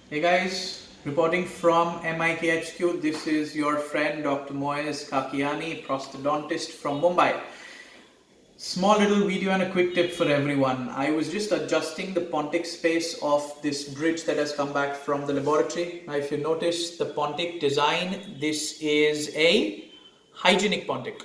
Hey guys, reporting from MIKHQ. This is your friend Dr. Moez Kakiani, prosthodontist from Mumbai. Small little video and a quick tip for everyone. I was just adjusting the pontic space of this bridge that has come back from the laboratory. Now if you notice the pontic design, this is a hygienic pontic.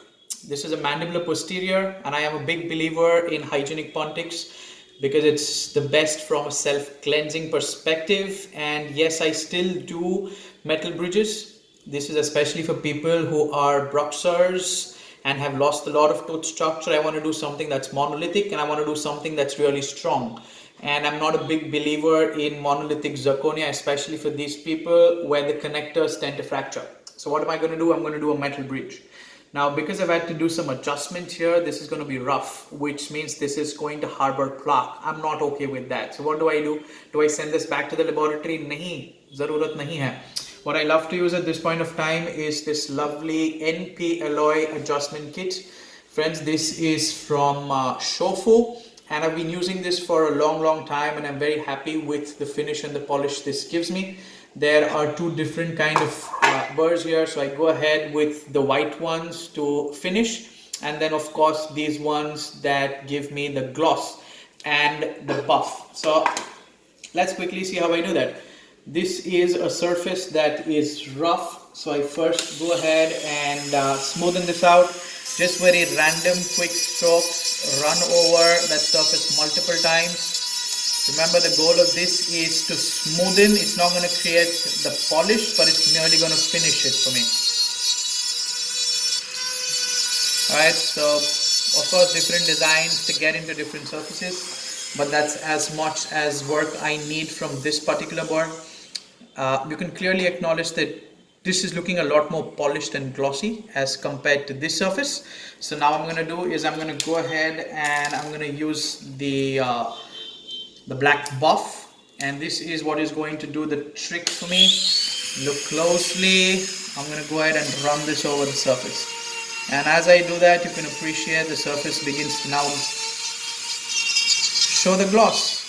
This is a mandibular posterior, and I am a big believer in hygienic pontics because it's the best from a self-cleansing perspective. And yes, I still do metal bridges. This is especially for people who are bruxers and have lost a lot of tooth structure. I want to do something that's monolithic, and I want to do something that's really strong. And I'm not a big believer in monolithic zirconia, especially for these people where the connectors tend to fracture. So what am I going to do? I'm going to do a metal bridge. Now, because I've had to do some adjustment here, this is going to be rough, which means this is going to harbor plaque. I'm not okay with that. So what do? Do I send this back to the laboratory? Nahi, zarurat nahi hai. What I love to use at this point of time is this lovely NP alloy adjustment kit. Friends, this is from Shofu, and I've been using this for a long time, and I'm very happy with the finish and the polish this gives me. There are two different kind of burrs here, so I go ahead with the white ones to finish, and then of course these ones that give me the gloss and the buff. So let's quickly see how I do that. This is a surface that is rough, so I first go ahead and smoothen this out. Just very random quick strokes, run over that surface multiple times. Remember, the goal of this is to smoothen. It's not going to create the polish, but it's merely going to finish it for me. Alright, so of course different designs to get into different surfaces, but that's as much as work I need from this particular board. You can clearly acknowledge that this is looking a lot more polished and glossy as compared to this surface. So now what I'm going to do is I'm going to go ahead and I'm going to use the black buff, and this is what is going to do the trick for me. Look closely. I'm going to go ahead and run this over the surface, and as I do that, you can appreciate the surface begins to now show the gloss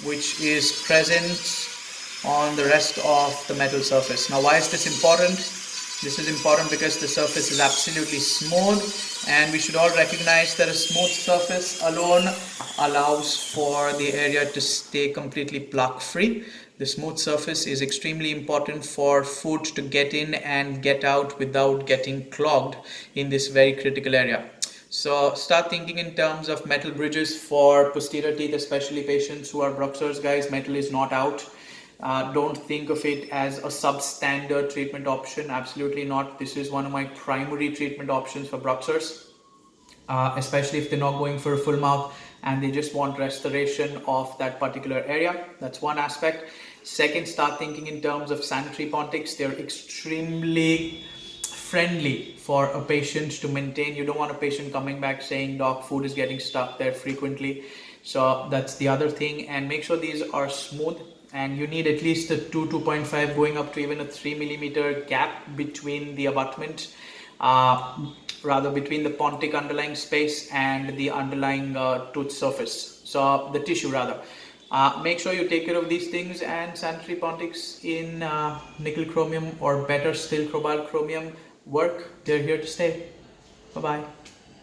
which is present on the rest of the metal surface. Now why is this important? This is important because the surface is absolutely smooth, and we should all recognize that a smooth surface alone allows for the area to stay completely plaque free. The smooth surface is extremely important for food to get in and get out without getting clogged in this very critical area. So start thinking in terms of metal bridges for posterior teeth, especially patients who are bruxers. Guys, metal is not out. Don't think of it as a substandard treatment option. Absolutely not. This is one of my primary treatment options for bruxers, especially if they're not going for a full mouth and they just want restoration of that particular area. That's one aspect. Second, start thinking in terms of sanitary pontics. They're extremely friendly for a patient to maintain. You don't want a patient coming back saying, "Doc, food is getting stuck there frequently." So that's the other thing. And make sure these are smooth, and you need at least a 2.5 going up to even a 3 millimeter gap between the abutment, between the pontic underlying space and the underlying tooth surface, so the tissue rather. Make sure you take care of these things, and sanitary pontics in nickel chromium, or better still cobalt chromium, work. They're here to stay. Bye bye.